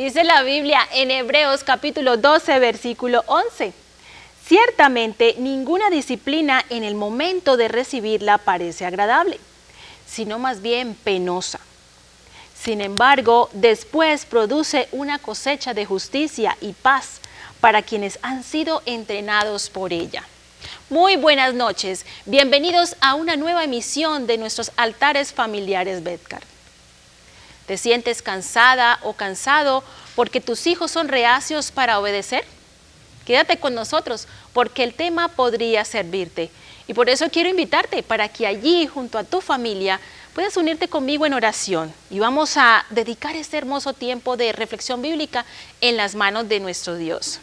Dice la Biblia en Hebreos capítulo 12, versículo 11. Ciertamente ninguna disciplina en el momento de recibirla parece agradable, sino más bien penosa. Sin embargo, después produce una cosecha de justicia y paz para quienes han sido entrenados por ella. Muy buenas noches, bienvenidos a una nueva emisión de nuestros altares familiares Betcar. ¿Te sientes cansada o cansado porque tus hijos son reacios para obedecer? Quédate con nosotros porque el tema podría servirte. Y por eso quiero invitarte para que allí, junto a tu familia, puedas unirte conmigo en oración. Y vamos a dedicar este hermoso tiempo de reflexión bíblica en las manos de nuestro Dios.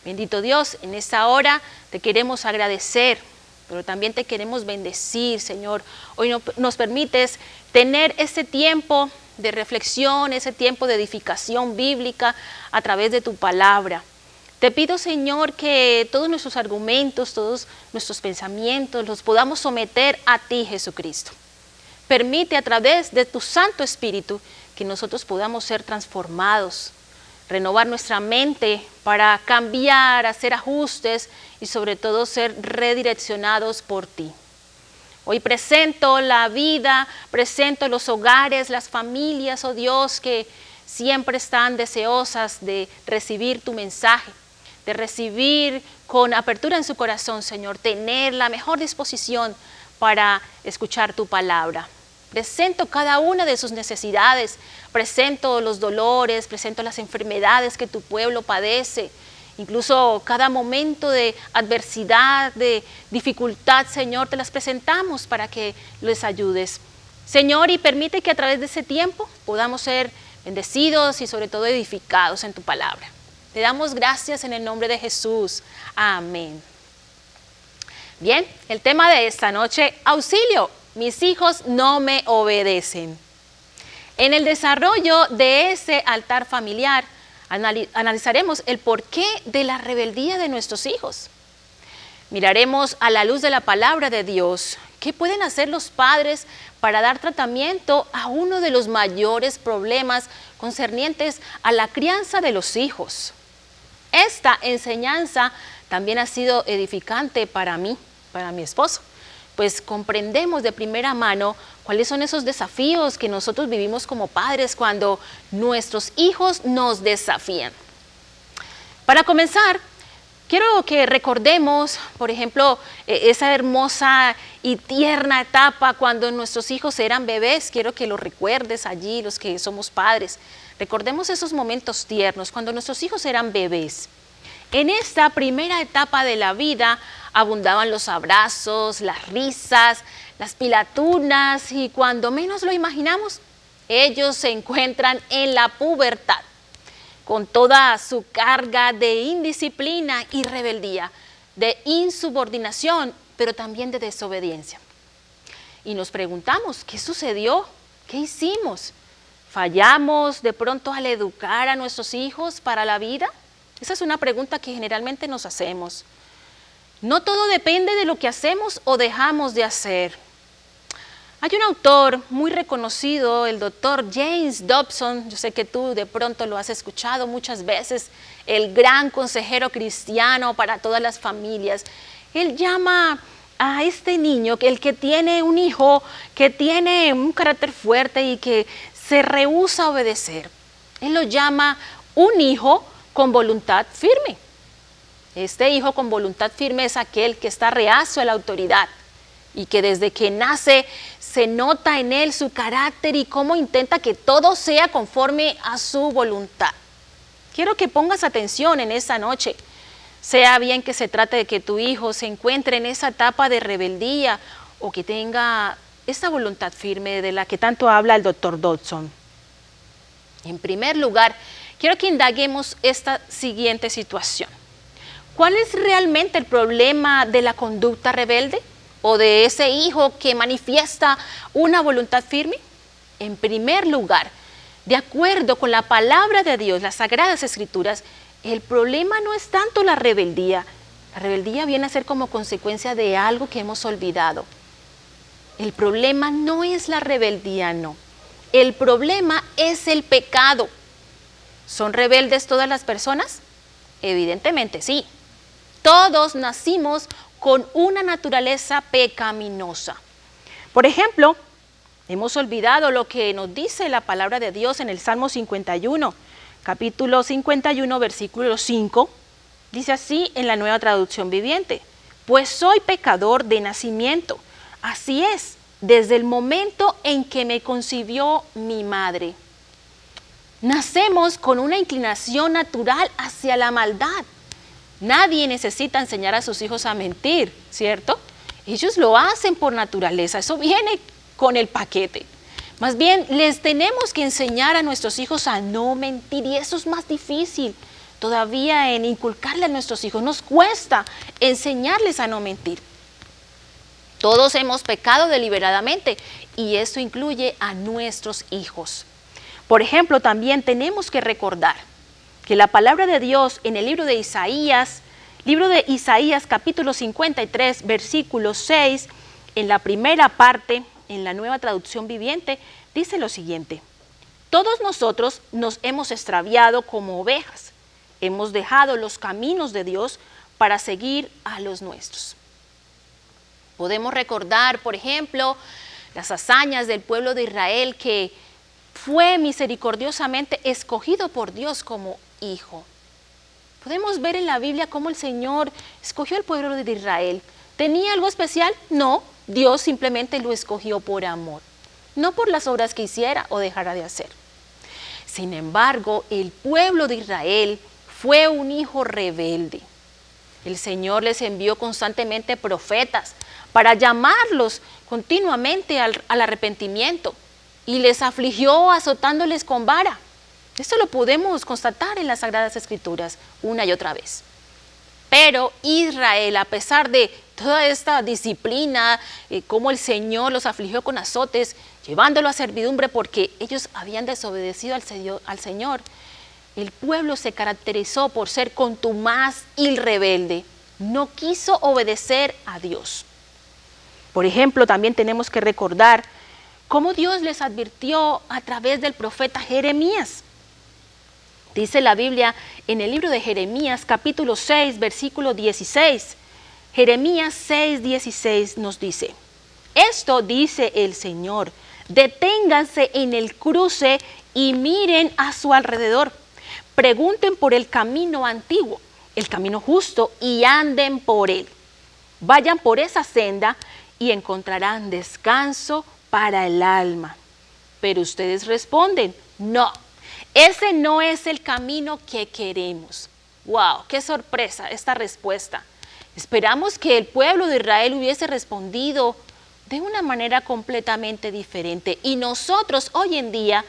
Bendito Dios, en esta hora te queremos agradecer, pero también te queremos bendecir, Señor. Hoy nos permites tener este tiempo de reflexión, ese tiempo de edificación bíblica a través de tu palabra. Te pido, Señor, que todos nuestros argumentos, todos nuestros pensamientos los podamos someter a ti, Jesucristo. Permite a través de tu Santo Espíritu que nosotros podamos ser transformados, renovar nuestra mente para cambiar, hacer ajustes y sobre todo ser redireccionados por ti. Hoy presento la vida, presento los hogares, las familias, oh Dios, que siempre están deseosas de recibir tu mensaje, de recibir con apertura en su corazón, Señor, tener la mejor disposición para escuchar tu palabra. Presento cada una de sus necesidades, presento los dolores, presento las enfermedades que tu pueblo padece, incluso cada momento de adversidad, de dificultad, Señor, te las presentamos para que les ayudes. Señor, y permite que a través de ese tiempo podamos ser bendecidos y sobre todo edificados en tu palabra. Te damos gracias en el nombre de Jesús. Amén. Bien, el tema de esta noche, auxilio, mis hijos no me obedecen. En el desarrollo de ese altar familiar, analizaremos el porqué de la rebeldía de nuestros hijos. Miraremos a la luz de la palabra de Dios qué pueden hacer los padres para dar tratamiento a uno de los mayores problemas concernientes a la crianza de los hijos. Esta enseñanza también ha sido edificante para mí, para mi esposo, pues comprendemos de primera mano cuáles son esos desafíos que nosotros vivimos como padres cuando nuestros hijos nos desafían. Para comenzar, quiero que recordemos, por ejemplo, esa hermosa y tierna etapa cuando nuestros hijos eran bebés. Quiero que lo recuerdes allí, los que somos padres. Recordemos esos momentos tiernos cuando nuestros hijos eran bebés. En esta primera etapa de la vida abundaban los abrazos, las risas, las pilatunas y cuando menos lo imaginamos, ellos se encuentran en la pubertad con toda su carga de indisciplina y rebeldía, de insubordinación, pero también de desobediencia. Y nos preguntamos, ¿qué sucedió? ¿Qué hicimos? ¿Fallamos de pronto al educar a nuestros hijos para la vida? Esa es una pregunta que generalmente nos hacemos. No todo depende de lo que hacemos o dejamos de hacer. Hay un autor muy reconocido, el doctor James Dobson, yo sé que tú de pronto lo has escuchado muchas veces, el gran consejero cristiano para todas las familias. Él llama a este niño, el que tiene un hijo que tiene un carácter fuerte y que se rehúsa a obedecer. Él lo llama un hijo con voluntad firme. Este hijo con voluntad firme es aquel que está reacio a la autoridad y que desde que nace se nota en él su carácter y cómo intenta que todo sea conforme a su voluntad. Quiero que pongas atención en esta noche, sea bien que se trate de que tu hijo se encuentre en esa etapa de rebeldía o que tenga esta voluntad firme de la que tanto habla el doctor Dobson. En primer lugar, quiero que indaguemos esta siguiente situación. ¿Cuál es realmente el problema de la conducta rebelde o de ese hijo que manifiesta una voluntad firme? En primer lugar, de acuerdo con la palabra de Dios, las Sagradas Escrituras, el problema no es tanto la rebeldía. La rebeldía viene a ser como consecuencia de algo que hemos olvidado. El problema no es la rebeldía, no. El problema es el pecado. ¿Son rebeldes todas las personas? Evidentemente sí. Todos nacimos con una naturaleza pecaminosa. Por ejemplo, hemos olvidado lo que nos dice la palabra de Dios en el Salmo 51, capítulo 51, versículo 5. Dice así en la Nueva Traducción Viviente: pues soy pecador de nacimiento. Así es, desde el momento en que me concibió mi madre. Nacemos con una inclinación natural hacia la maldad. Nadie necesita enseñar a sus hijos a mentir, ¿cierto? Ellos lo hacen por naturaleza, eso viene con el paquete. Más bien, les tenemos que enseñar a nuestros hijos a no mentir, y eso es más difícil todavía en inculcarle a nuestros hijos. Nos cuesta enseñarles a no mentir. Todos hemos pecado deliberadamente y eso incluye a nuestros hijos. Por ejemplo, también tenemos que recordar que la palabra de Dios en el libro de Isaías capítulo 53, versículo 6, en la primera parte, en la Nueva Traducción Viviente, dice lo siguiente: todos nosotros nos hemos extraviado como ovejas, hemos dejado los caminos de Dios para seguir a los nuestros. Podemos recordar, por ejemplo, las hazañas del pueblo de Israel, que fue misericordiosamente escogido por Dios como hijo. Podemos ver en la Biblia cómo el Señor escogió al pueblo de Israel. ¿Tenía algo especial? No, Dios simplemente lo escogió por amor, no por las obras que hiciera o dejara de hacer. Sin embargo, el pueblo de Israel fue un hijo rebelde. El Señor les envió constantemente profetas para llamarlos continuamente al arrepentimiento, y les afligió azotándoles con vara. Esto lo podemos constatar en las Sagradas Escrituras una y otra vez. Pero Israel, a pesar de toda esta disciplina, cómo el Señor los afligió con azotes, llevándolo a servidumbre porque ellos habían desobedecido al Señor, el pueblo se caracterizó por ser contumaz y rebelde. No quiso obedecer a Dios. Por ejemplo, también tenemos que recordar cómo Dios les advirtió a través del profeta Jeremías. Dice la Biblia en el libro de Jeremías, capítulo 6, versículo 16. Jeremías 6, 16 nos dice: esto dice el Señor, deténganse en el cruce y miren a su alrededor. Pregunten por el camino antiguo, el camino justo, y anden por él. Vayan por esa senda y encontrarán descanso para el alma. Pero ustedes responden: no, ese no es el camino que queremos. ¡Wow! ¡Qué sorpresa esta respuesta! Esperamos que el pueblo de Israel hubiese respondido de una manera completamente diferente. Y nosotros hoy en día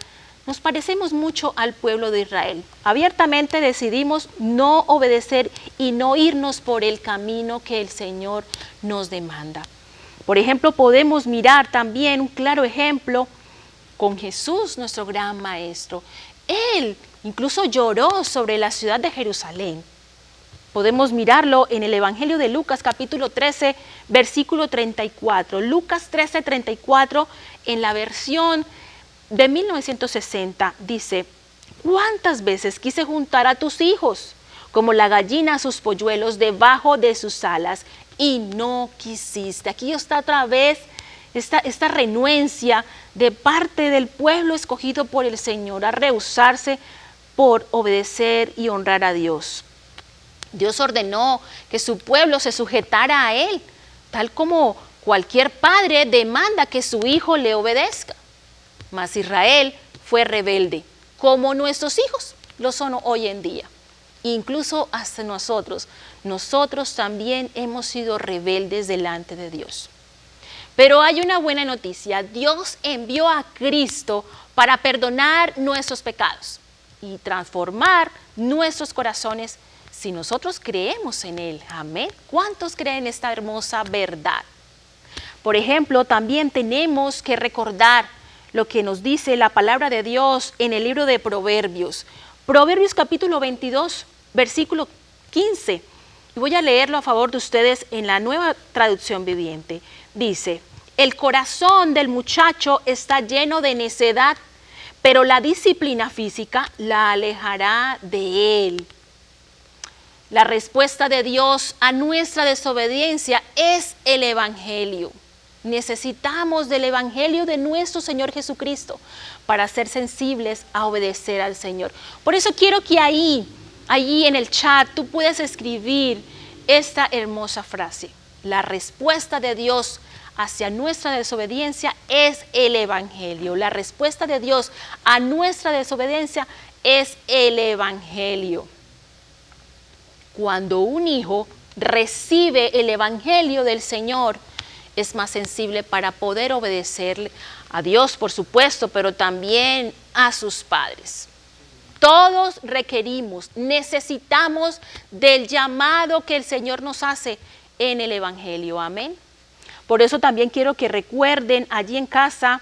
nos parecemos mucho al pueblo de Israel. Abiertamente decidimos no obedecer y no irnos por el camino que el Señor nos demanda. Por ejemplo, podemos mirar también un claro ejemplo con Jesús, nuestro gran maestro. Él incluso lloró sobre la ciudad de Jerusalén. Podemos mirarlo en el Evangelio de Lucas, capítulo 13, versículo 34. Lucas 13, 34, en la versión de 1960, dice: ¿cuántas veces quise juntar a tus hijos, como la gallina a sus polluelos debajo de sus alas, y no quisiste? Aquí está otra vez esta renuencia de parte del pueblo escogido por el Señor a rehusarse por obedecer y honrar a Dios. Dios ordenó que su pueblo se sujetara a Él, tal como cualquier padre demanda que su hijo le obedezca. Mas Israel fue rebelde, como nuestros hijos lo son hoy en día. Incluso hasta nosotros también hemos sido rebeldes delante de Dios. Pero hay una buena noticia: Dios envió a Cristo para perdonar nuestros pecados y transformar nuestros corazones si nosotros creemos en Él. Amén. ¿Cuántos creen esta hermosa verdad? Por ejemplo, también tenemos que recordar lo que nos dice la palabra de Dios en el libro de Proverbios. Proverbios capítulo 22, versículo 15. Y voy a leerlo a favor de ustedes en la Nueva Traducción Viviente. Dice: el corazón del muchacho está lleno de necedad, pero la disciplina física la alejará de él. La respuesta de Dios a nuestra desobediencia es el Evangelio. Necesitamos del Evangelio de nuestro Señor Jesucristo para ser sensibles a obedecer al Señor. Por eso quiero que allí en el chat tú puedas escribir esta hermosa frase. La respuesta de Dios hacia nuestra desobediencia es el Evangelio. La respuesta de Dios a nuestra desobediencia es el Evangelio. Cuando un hijo recibe el Evangelio del Señor, es más sensible para poder obedecerle a Dios, por supuesto, pero también a sus padres. Todos requerimos, necesitamos del llamado que el Señor nos hace en el Evangelio. Amén. Por eso también quiero que recuerden allí en casa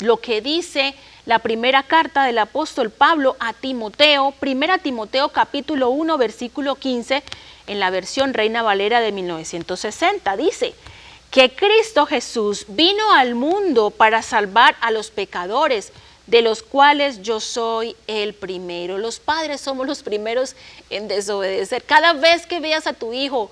lo que dice la primera carta del apóstol Pablo a Timoteo, 1 Timoteo capítulo 1, versículo 15, en la versión Reina Valera de 1960. Dice que Cristo Jesús vino al mundo para salvar a los pecadores, de los cuales yo soy el primero. Los padres somos los primeros en desobedecer. Cada vez que veas a tu hijo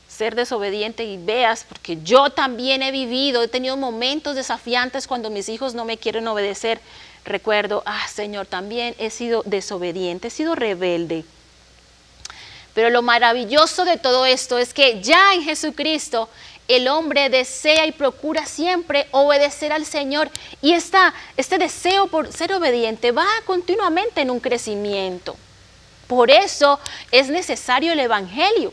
ser desobediente y veas, porque yo también he tenido momentos desafiantes cuando mis hijos no me quieren obedecer, recuerdo, Señor, también he sido desobediente, he sido rebelde. Pero lo maravilloso de todo esto es que ya en Jesucristo el hombre desea y procura siempre obedecer al Señor, y este deseo por ser obediente va continuamente en un crecimiento. Por eso es necesario el Evangelio.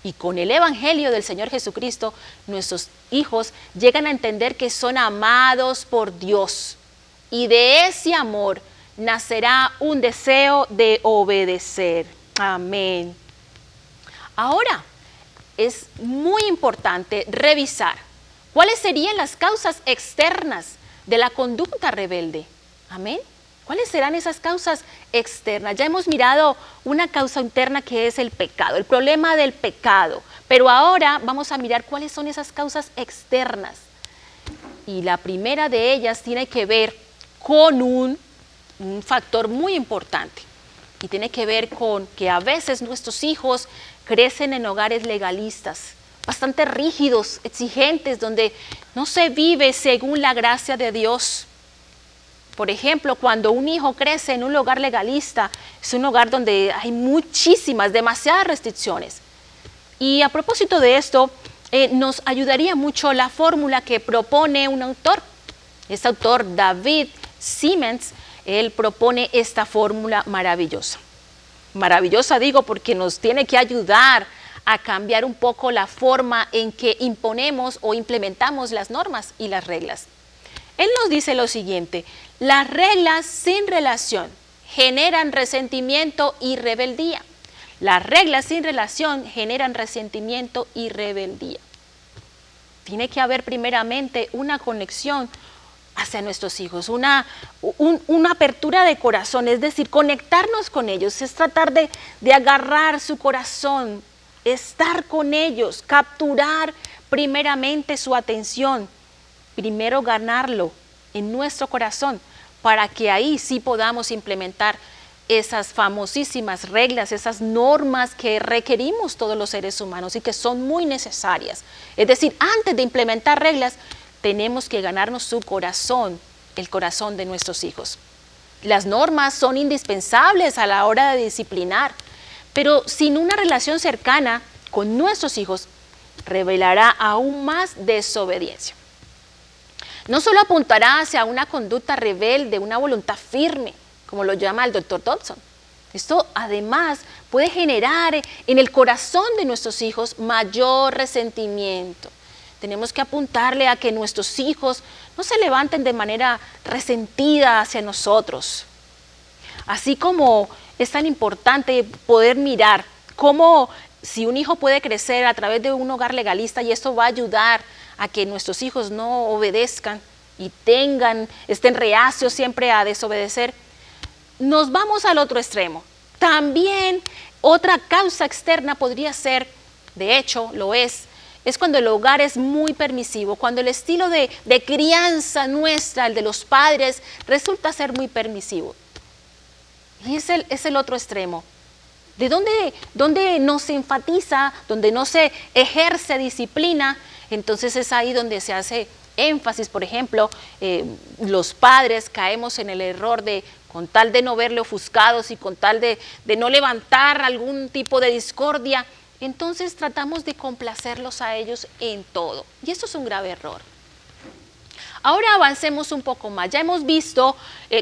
Y con el Evangelio del Señor Jesucristo, nuestros hijos llegan a entender que son amados por Dios. Y de ese amor nacerá un deseo de obedecer. Amén. Ahora, es muy importante revisar cuáles serían las causas externas de la conducta rebelde. Amén. ¿Cuáles serán esas causas externas? Ya hemos mirado una causa interna que es el pecado, el problema del pecado. Pero ahora vamos a mirar cuáles son esas causas externas. Y la primera de ellas tiene que ver con un factor muy importante. Y tiene que ver con que a veces nuestros hijos crecen en hogares legalistas, bastante rígidos, exigentes, donde no se vive según la gracia de Dios. Por ejemplo, cuando un hijo crece en un hogar legalista, es un hogar donde hay demasiadas restricciones. Y a propósito de esto, nos ayudaría mucho la fórmula que propone un autor. Este autor, David Siemens, él propone esta fórmula maravillosa. Maravillosa digo porque nos tiene que ayudar a cambiar un poco la forma en que imponemos o implementamos las normas y las reglas. Él nos dice lo siguiente: las reglas sin relación generan resentimiento y rebeldía. Las reglas sin relación generan resentimiento y rebeldía. Tiene que haber primeramente una conexión hacia nuestros hijos, una apertura de corazón, es decir, conectarnos con ellos, es tratar de agarrar su corazón, estar con ellos, capturar primeramente su atención, primero ganarlo en nuestro corazón, para que ahí sí podamos implementar esas famosísimas reglas, esas normas que requerimos todos los seres humanos y que son muy necesarias. Es decir, antes de implementar reglas, tenemos que ganarnos su corazón, el corazón de nuestros hijos. Las normas son indispensables a la hora de disciplinar, pero sin una relación cercana con nuestros hijos, revelará aún más desobediencia. No solo apuntará hacia una conducta rebelde, una voluntad firme, como lo llama el Dr. Dobson. Esto además puede generar en el corazón de nuestros hijos mayor resentimiento. Tenemos que apuntarle a que nuestros hijos no se levanten de manera resentida hacia nosotros. Así como es tan importante poder mirar cómo si un hijo puede crecer a través de un hogar legalista, y esto va a ayudar a que nuestros hijos no obedezcan y estén reacios siempre a desobedecer, nos vamos al otro extremo. También otra causa externa podría ser, de hecho lo es, es cuando el hogar es muy permisivo, cuando el estilo de crianza nuestra, el de los padres, resulta ser muy permisivo. Y es el otro extremo. ¿De dónde no se enfatiza, donde no se ejerce disciplina? Entonces es ahí donde se hace énfasis. Por ejemplo, los padres caemos en el error de, con tal de no verle ofuscados y con tal de no levantar algún tipo de discordia, entonces tratamos de complacerlos a ellos en todo. Y esto es un grave error. Ahora avancemos un poco más. Ya hemos visto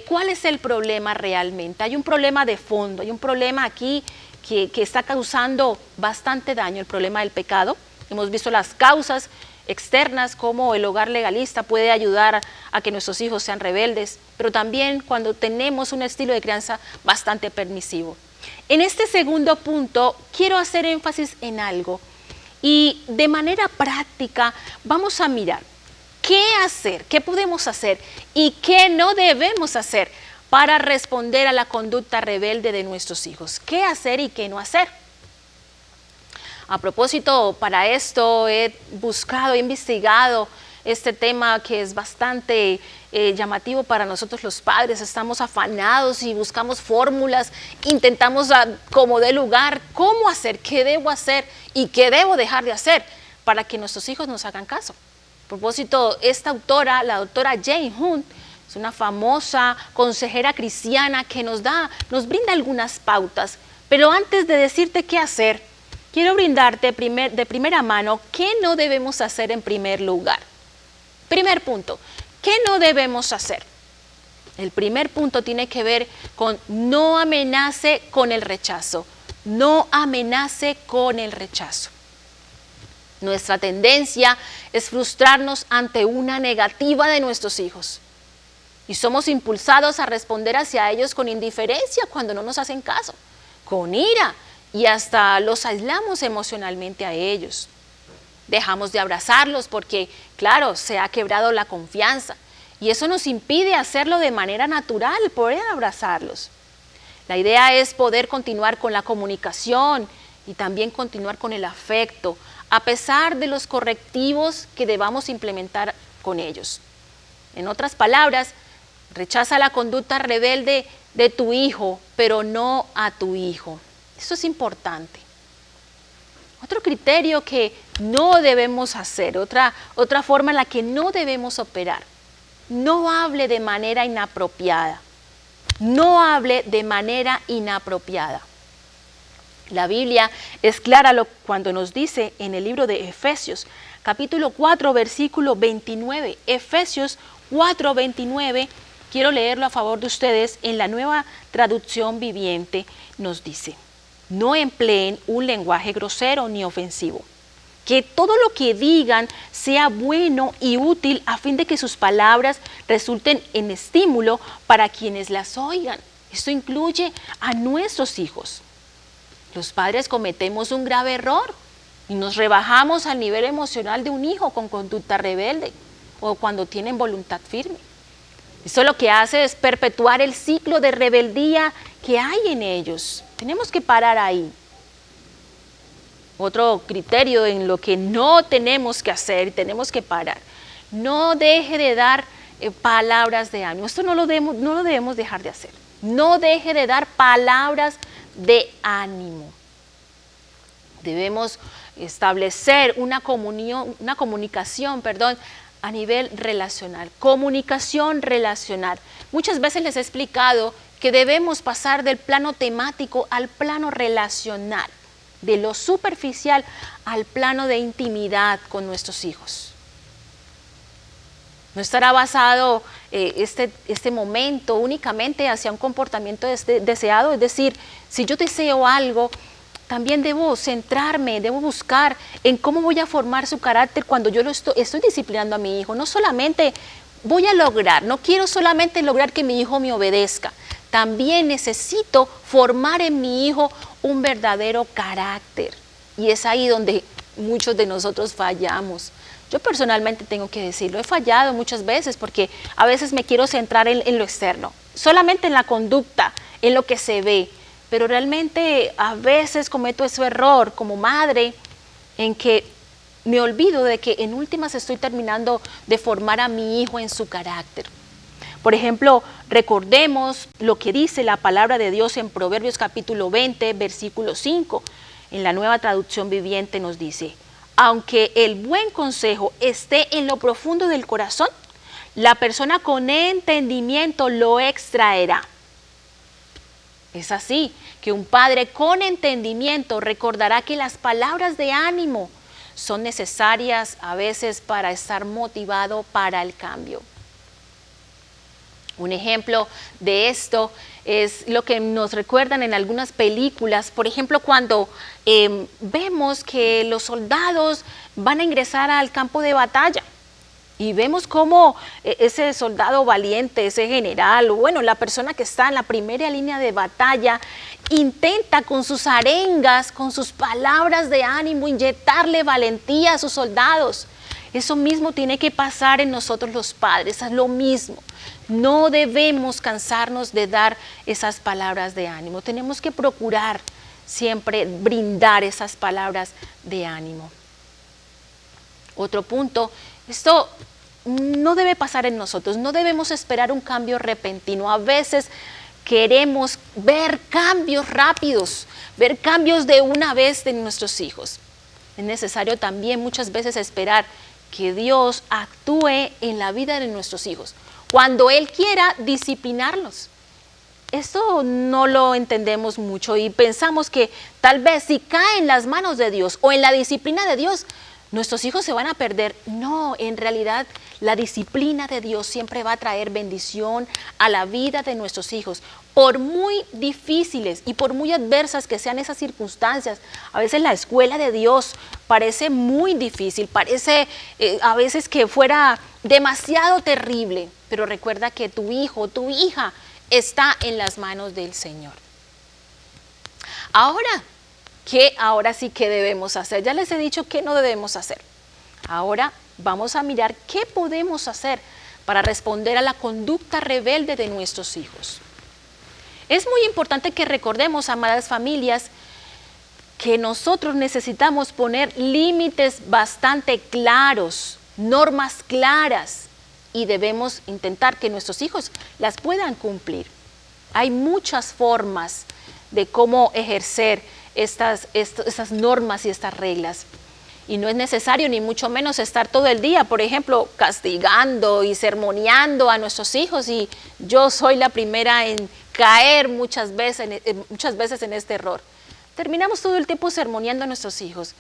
cuál es el problema realmente. Hay un problema de fondo, hay un problema aquí que está causando bastante daño, el problema del pecado. Hemos visto las causas externas, cómo el hogar legalista puede ayudar a que nuestros hijos sean rebeldes, pero también cuando tenemos un estilo de crianza bastante permisivo. En este segundo punto quiero hacer énfasis en algo y de manera práctica vamos a mirar qué hacer, qué podemos hacer y qué no debemos hacer para responder a la conducta rebelde de nuestros hijos. ¿Qué hacer y qué no hacer? A propósito, para esto he buscado, he investigado este tema que es bastante llamativo para nosotros los padres. Estamos afanados y buscamos fórmulas, intentamos como dé lugar, cómo hacer, qué debo hacer y qué debo dejar de hacer para que nuestros hijos nos hagan caso. A propósito, esta autora, la doctora Jane Hunt, es una famosa consejera cristiana que nos brinda algunas pautas. Pero antes de decirte qué hacer, quiero brindarte de primera mano qué no debemos hacer en primer lugar. Primer punto, ¿qué no debemos hacer? El primer punto tiene que ver con no amenace con el rechazo. No amenace con el rechazo. Nuestra tendencia es frustrarnos ante una negativa de nuestros hijos. Y somos impulsados a responder hacia ellos con indiferencia cuando no nos hacen caso, con ira, y hasta los aislamos emocionalmente a ellos. Dejamos de abrazarlos porque, claro, se ha quebrado la confianza y eso nos impide hacerlo de manera natural, poder abrazarlos. La idea es poder continuar con la comunicación y también continuar con el afecto, a pesar de los correctivos que debamos implementar con ellos. En otras palabras, rechaza la conducta rebelde de tu hijo, pero no a tu hijo. Eso es importante. Otro criterio que no debemos hacer, otra forma en la que no debemos operar, no hable de manera inapropiada. No hable de manera inapropiada. La Biblia es clara cuando nos dice en el libro de Efesios, capítulo 4, versículo 29. Efesios 4, 29, quiero leerlo a favor de ustedes en la Nueva Traducción Viviente, nos dice: no empleen un lenguaje grosero ni ofensivo. Que todo lo que digan sea bueno y útil a fin de que sus palabras resulten en estímulo para quienes las oigan. Esto incluye a nuestros hijos. Los padres cometemos un grave error y nos rebajamos al nivel emocional de un hijo con conducta rebelde o cuando tienen voluntad firme. Eso lo que hace es perpetuar el ciclo de rebeldía que hay en ellos. Tenemos que parar ahí. Otro criterio en lo que no tenemos que hacer, tenemos que parar. No deje de dar palabras de ánimo. Esto no lo debemos dejar de hacer. No deje de dar palabras de ánimo. Debemos establecer una comunicación a nivel relacional. Comunicación relacional. Muchas veces les he explicado que debemos pasar del plano temático al plano relacional, de lo superficial al plano de intimidad con nuestros hijos. No estará basado este momento únicamente hacia un comportamiento deseado, es decir, si yo deseo algo, también debo centrarme, debo buscar en cómo voy a formar su carácter cuando yo estoy disciplinando a mi hijo. No solamente no quiero solamente lograr que mi hijo me obedezca, también necesito formar en mi hijo un verdadero carácter. Y es ahí donde muchos de nosotros fallamos. Yo personalmente tengo que decirlo, he fallado muchas veces porque a veces me quiero centrar en lo externo, solamente en la conducta, en lo que se ve, pero realmente a veces cometo ese error como madre en que me olvido de que en últimas estoy terminando de formar a mi hijo en su carácter. Por ejemplo, recordemos lo que dice la palabra de Dios en Proverbios capítulo 20, versículo 5. En la Nueva Traducción Viviente nos dice: aunque el buen consejo esté en lo profundo del corazón, la persona con entendimiento lo extraerá. Es así que un padre con entendimiento recordará que las palabras de ánimo son necesarias a veces para estar motivado para el cambio. Un ejemplo de esto es lo que nos recuerdan en algunas películas, por ejemplo, cuando vemos que los soldados van a ingresar al campo de batalla y vemos cómo ese soldado valiente, ese general, o bueno, la persona que está en la primera línea de batalla, intenta con sus arengas, con sus palabras de ánimo, inyectarle valentía a sus soldados. Eso mismo tiene que pasar en nosotros los padres, es lo mismo. No debemos cansarnos de dar esas palabras de ánimo. Tenemos que procurar siempre brindar esas palabras de ánimo. Otro punto, esto no debe pasar en nosotros, no debemos esperar un cambio repentino. A veces queremos ver cambios rápidos, ver cambios de una vez de nuestros hijos. Es necesario también muchas veces esperar que Dios actúe en la vida de nuestros hijos, cuando Él quiera disciplinarlos. Esto no lo entendemos mucho y pensamos que tal vez si cae en las manos de Dios o en la disciplina de Dios, nuestros hijos se van a perder. No, en realidad la disciplina de Dios siempre va a traer bendición a la vida de nuestros hijos. Por muy difíciles y por muy adversas que sean esas circunstancias, a veces la escuela de Dios parece muy difícil, parece a veces que fuera demasiado terrible, pero recuerda que tu hijo, tu hija está en las manos del Señor. Ahora sí que debemos hacer. Ya les he dicho qué no debemos hacer. Ahora vamos a mirar qué podemos hacer para responder a la conducta rebelde de nuestros hijos. Es muy importante que recordemos, amadas familias, que nosotros necesitamos poner límites bastante claros, normas claras, y debemos intentar que nuestros hijos las puedan cumplir. Hay muchas formas de cómo ejercer estas normas y estas reglas. Y no es necesario ni mucho menos estar todo el día, por ejemplo, castigando y sermoneando a nuestros hijos. Y yo soy la primera en caer muchas veces en este error. Terminamos todo el tiempo sermoneando a nuestros hijos.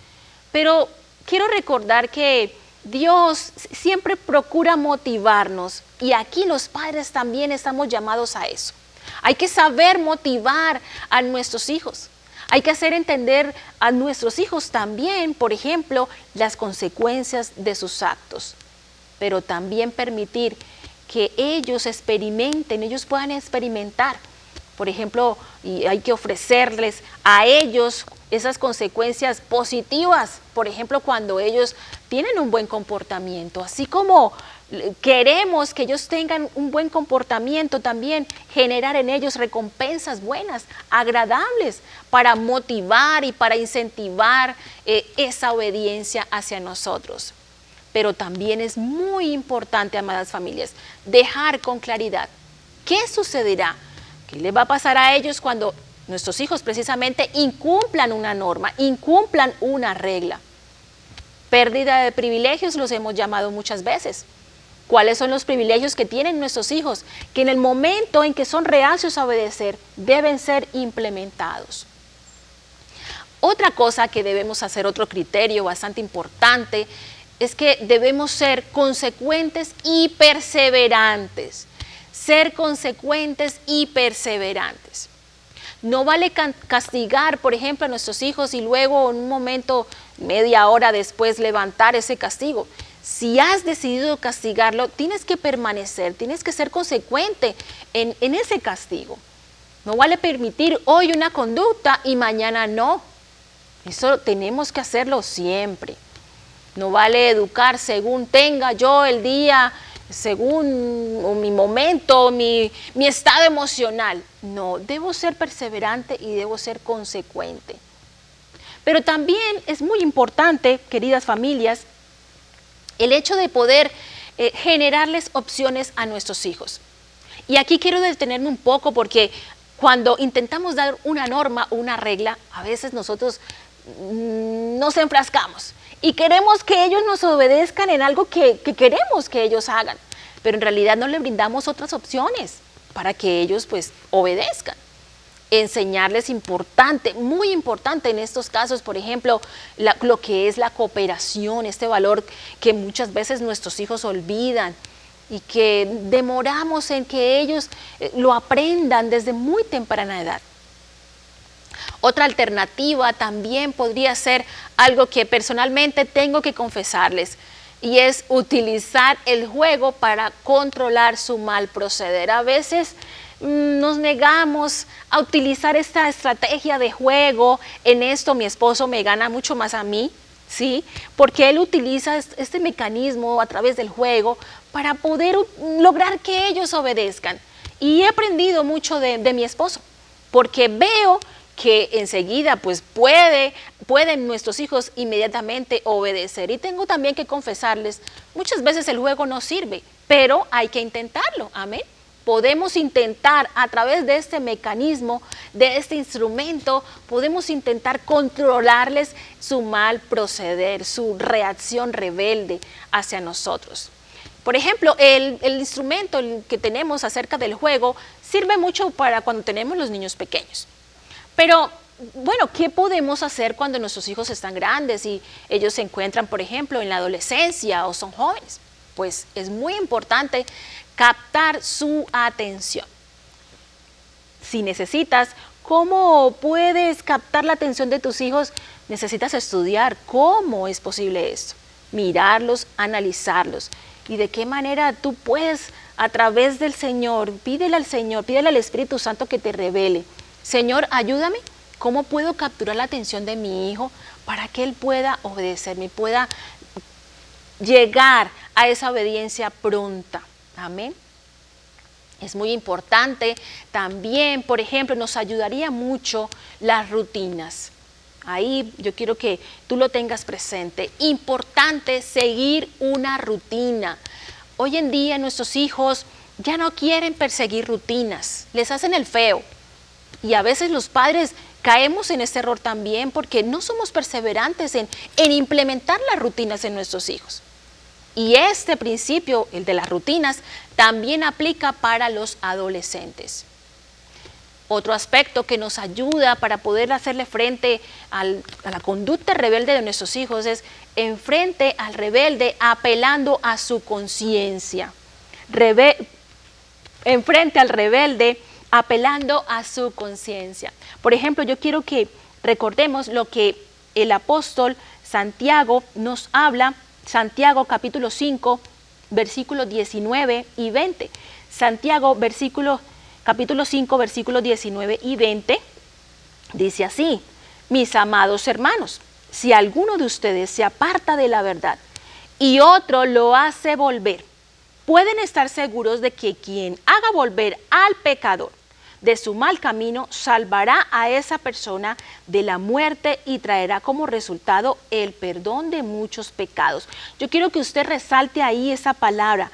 Pero quiero recordar que Dios siempre procura motivarnos y aquí los padres también estamos llamados a eso. Hay que saber motivar a nuestros hijos. Hay que hacer entender a nuestros hijos también, por ejemplo, las consecuencias de sus actos, pero también permitir que ellos experimenten, ellos puedan experimentar. Por ejemplo, y hay que ofrecerles a ellos esas consecuencias positivas, por ejemplo, cuando ellos tienen un buen comportamiento, así como queremos que ellos tengan un buen comportamiento, también generar en ellos recompensas buenas, agradables, para motivar y para incentivar esa obediencia hacia nosotros. Pero también es muy importante, amadas familias, dejar con claridad qué sucederá, qué le va a pasar a ellos cuando nuestros hijos precisamente incumplan una norma, incumplan una regla. Pérdida de privilegios los hemos llamado muchas veces. ¿Cuáles son los privilegios que tienen nuestros hijos? Que en el momento en que son reacios a obedecer, deben ser implementados. Otra cosa que debemos hacer, otro criterio bastante importante, es que debemos ser consecuentes y perseverantes. Ser consecuentes y perseverantes. No vale castigar, por ejemplo, a nuestros hijos y luego en un momento, media hora después, levantar ese castigo. Si has decidido castigarlo, tienes que permanecer, tienes que ser consecuente en ese castigo. No vale permitir hoy una conducta y mañana no. Eso tenemos que hacerlo siempre. No vale educar según tenga yo el día, según mi momento, mi estado emocional. No, debo ser perseverante y debo ser consecuente. Pero también es muy importante, queridas familias, el hecho de poder generarles opciones a nuestros hijos. Y aquí quiero detenerme un poco porque cuando intentamos dar una norma o una regla, a veces nosotros nos enfrascamos y queremos que ellos nos obedezcan en algo que queremos que ellos hagan, pero en realidad no les brindamos otras opciones para que ellos pues obedezcan. Enseñarles importante, muy importante en estos casos, por ejemplo, lo que es la cooperación, este valor que muchas veces nuestros hijos olvidan y que demoramos en que ellos lo aprendan desde muy temprana edad. Otra alternativa también podría ser algo que personalmente tengo que confesarles, y es utilizar el juego para controlar su mal proceder. A veces nos negamos a utilizar esta estrategia de juego. En esto mi esposo me gana mucho más a mí, ¿sí? Porque él utiliza este mecanismo a través del juego para poder lograr que ellos obedezcan. Y he aprendido mucho de mi esposo, porque veo que enseguida pues pueden nuestros hijos inmediatamente obedecer. Y tengo también que confesarles, muchas veces el juego no sirve, pero hay que intentarlo, amén. Podemos intentar a través de este mecanismo, de este instrumento, podemos intentar controlarles su mal proceder, su reacción rebelde hacia nosotros. Por ejemplo, el instrumento que tenemos acerca del juego sirve mucho para cuando tenemos los niños pequeños. Pero, bueno, ¿qué podemos hacer cuando nuestros hijos están grandes y ellos se encuentran, por ejemplo, en la adolescencia o son jóvenes? Pues es muy importante captar su atención. Si necesitas, ¿cómo puedes captar la atención de tus hijos? Necesitas estudiar cómo es posible esto, mirarlos, analizarlos y de qué manera tú puedes, a través del Señor, pídele al Espíritu Santo que te revele. Señor, ayúdame, ¿cómo puedo capturar la atención de mi hijo para que él pueda obedecerme, pueda llegar a esa obediencia pronta? Amén. Es muy importante también, por ejemplo, nos ayudaría mucho las rutinas. Ahí yo quiero que tú lo tengas presente. Importante seguir una rutina. Hoy en día nuestros hijos ya no quieren perseguir rutinas, les hacen el feo. Y a veces los padres caemos en este error también porque no somos perseverantes en implementar las rutinas en nuestros hijos. Y este principio, el de las rutinas, también aplica para los adolescentes. Otro aspecto que nos ayuda para poder hacerle frente a la conducta rebelde de nuestros hijos es enfrente al rebelde apelando a su conciencia. Enfrente al rebelde apelando a su conciencia. Por ejemplo, yo quiero que recordemos lo que el apóstol Santiago nos habla, Santiago capítulo 5, versículos 19 y 20. Santiago capítulo 5, versículos 19 y 20, dice así: mis amados hermanos, si alguno de ustedes se aparta de la verdad y otro lo hace volver, pueden estar seguros de que quien haga volver al pecador de su mal camino salvará a esa persona de la muerte y traerá como resultado el perdón de muchos pecados. Yo quiero que usted resalte ahí esa palabra.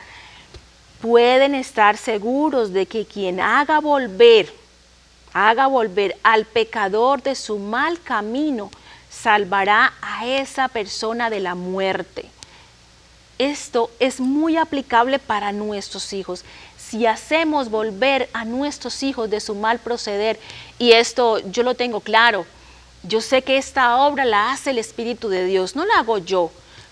Pueden estar seguros de que quien haga volver al pecador de su mal camino salvará a esa persona de la muerte. Esto es muy aplicable para nuestros hijos. Si hacemos volver a nuestros hijos de su mal proceder, y esto yo lo tengo claro, yo sé que esta obra la hace el Espíritu de Dios, no la hago yo,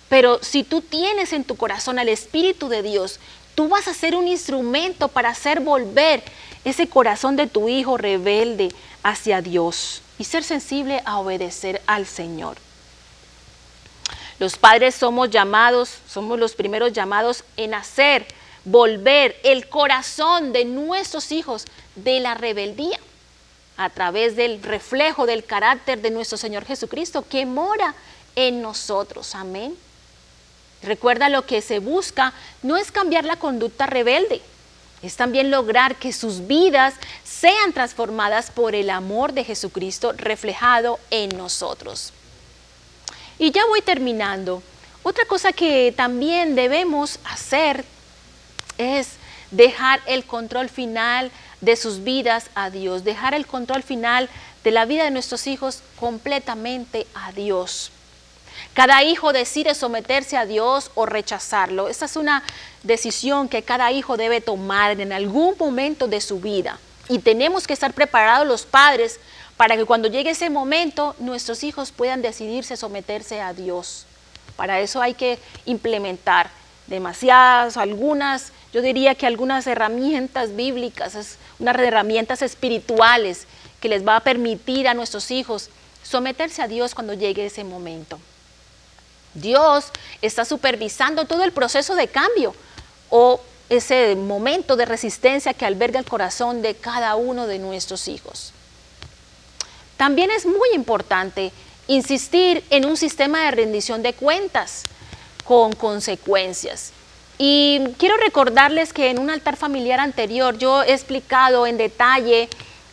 pero si tú tienes en tu corazón al Espíritu de Dios, tú vas a ser un instrumento para hacer volver ese corazón de tu hijo rebelde hacia Dios y ser sensible a obedecer al Señor. Los padres somos los primeros llamados en hacer volver el corazón de nuestros hijos de la rebeldía a través del reflejo del carácter de nuestro Señor Jesucristo que mora en nosotros. Amén. Recuerda, lo que se busca no es cambiar la conducta rebelde, es también lograr que sus vidas sean transformadas por el amor de Jesucristo reflejado en nosotros. Y ya voy terminando. Otra cosa que también debemos hacer es dejar el control final de sus vidas a Dios, dejar el control final de la vida de nuestros hijos completamente a Dios. Cada hijo decide someterse a Dios o rechazarlo. Esta es una decisión que cada hijo debe tomar en algún momento de su vida. Y tenemos que estar preparados los padres para que cuando llegue ese momento nuestros hijos puedan decidirse someterse a Dios. Para eso hay que implementar yo diría que algunas herramientas bíblicas, unas herramientas espirituales que les va a permitir a nuestros hijos someterse a Dios cuando llegue ese momento. Dios está supervisando todo el proceso de cambio o ese momento de resistencia que alberga el corazón de cada uno de nuestros hijos. También es muy importante insistir en un sistema de rendición de cuentas con consecuencias. Y quiero recordarles que en un altar familiar anterior yo he explicado en detalle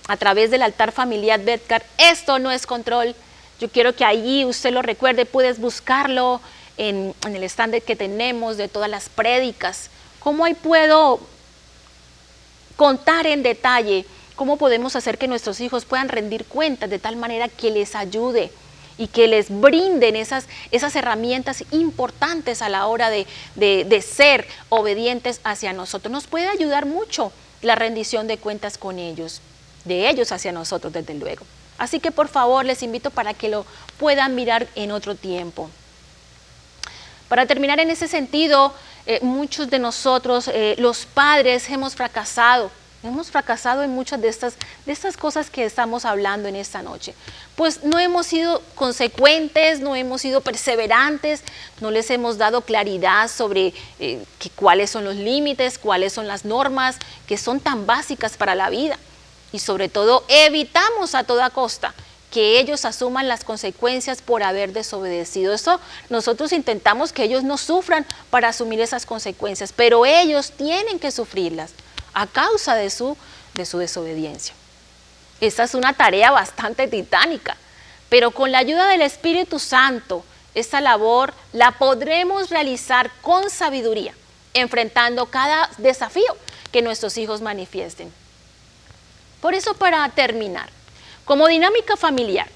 a través del altar familiar Betcar, esto no es control. Yo quiero que allí usted lo recuerde, puedes buscarlo en el stand que tenemos de todas las prédicas. Cómo ahí puedo contar en detalle cómo podemos hacer que nuestros hijos puedan rendir cuentas de tal manera que les ayude y que les brinden esas herramientas importantes a la hora de ser obedientes hacia nosotros. Nos puede ayudar mucho la rendición de cuentas con ellos, de ellos hacia nosotros desde luego. Así que por favor les invito para que lo puedan mirar en otro tiempo. Para terminar en ese sentido, muchos de nosotros, los padres, hemos fracasado en muchas de estas cosas que estamos hablando en esta noche. Pues no hemos sido consecuentes, no hemos sido perseverantes, no les hemos dado claridad sobre cuáles son los límites, cuáles son las normas que son tan básicas para la vida. Y sobre todo evitamos a toda costa que ellos asuman las consecuencias por haber desobedecido. Eso nosotros intentamos que ellos no sufran para asumir esas consecuencias, pero ellos tienen que sufrirlas a causa de su desobediencia. Esta es una tarea bastante titánica, pero con la ayuda del Espíritu Santo, esta labor la podremos realizar con sabiduría, enfrentando cada desafío que nuestros hijos manifiesten. Por eso, para terminar, como dinámica familiar,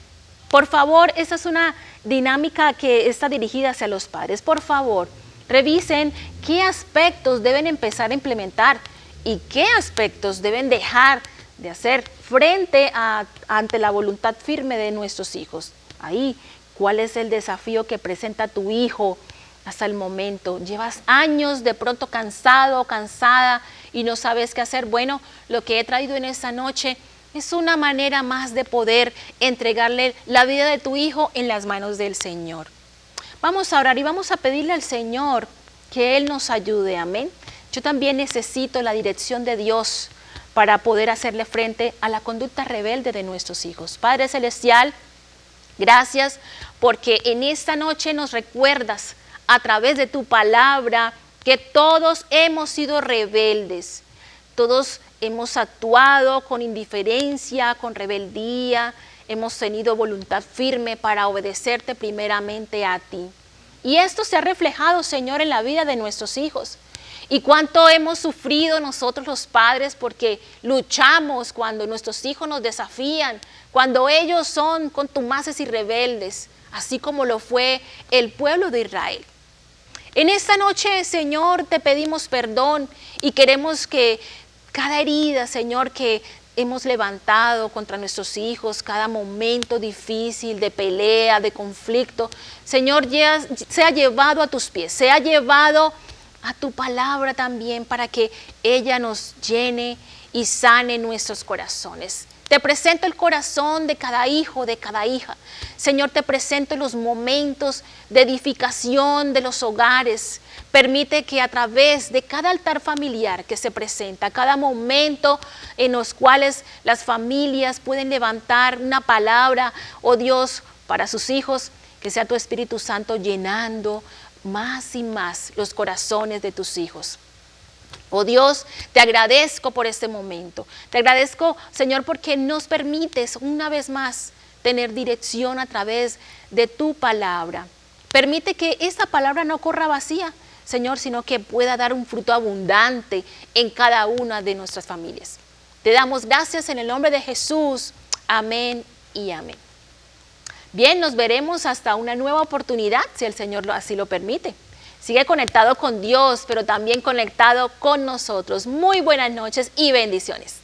por favor, esta es una dinámica que está dirigida hacia los padres. Por favor, revisen qué aspectos deben empezar a implementar y qué aspectos deben dejar de hacer ante la voluntad firme de nuestros hijos. Ahí, ¿cuál es el desafío que presenta tu hijo hasta el momento? ¿Llevas años de pronto cansado o cansada y no sabes qué hacer? Bueno, lo que he traído en esta noche es una manera más de poder entregarle la vida de tu hijo en las manos del Señor. Vamos a orar y vamos a pedirle al Señor que Él nos ayude, amén. Yo también necesito la dirección de Dios para poder hacerle frente a la conducta rebelde de nuestros hijos. Padre Celestial, gracias porque en esta noche nos recuerdas a través de tu palabra que todos hemos sido rebeldes. Todos hemos actuado con indiferencia, con rebeldía, hemos tenido voluntad firme para obedecerte primeramente a ti. Y esto se ha reflejado, Señor, en la vida de nuestros hijos. Y cuánto hemos sufrido nosotros los padres porque luchamos cuando nuestros hijos nos desafían, cuando ellos son contumaces y rebeldes, así como lo fue el pueblo de Israel. En esta noche, Señor, te pedimos perdón y queremos que cada herida, Señor, que hemos levantado contra nuestros hijos, cada momento difícil de pelea, de conflicto, Señor, sea llevado a tus pies, sea llevado a tu palabra también para que ella nos llene y sane nuestros corazones. Te presento el corazón de cada hijo, de cada hija. Señor, te presento los momentos de edificación de los hogares. Permite que a través de cada altar familiar que se presenta, cada momento en los cuales las familias pueden levantar una palabra, oh Dios, para sus hijos, que sea tu Espíritu Santo llenando más y más los corazones de tus hijos. Oh Dios, te agradezco por este momento. Te agradezco, Señor, porque nos permites una vez más tener dirección a través de tu palabra. Permite que esta palabra no corra vacía, Señor, sino que pueda dar un fruto abundante en cada una de nuestras familias. Te damos gracias en el nombre de Jesús. Amén y amén. Bien, nos veremos hasta una nueva oportunidad, si el Señor así lo permite. Sigue conectado con Dios, pero también conectado con nosotros. Muy buenas noches y bendiciones.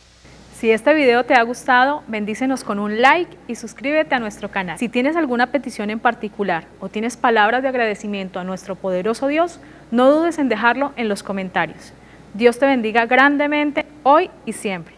Si este video te ha gustado, bendícenos con un like y suscríbete a nuestro canal. Si tienes alguna petición en particular o tienes palabras de agradecimiento a nuestro poderoso Dios, no dudes en dejarlo en los comentarios. Dios te bendiga grandemente hoy y siempre.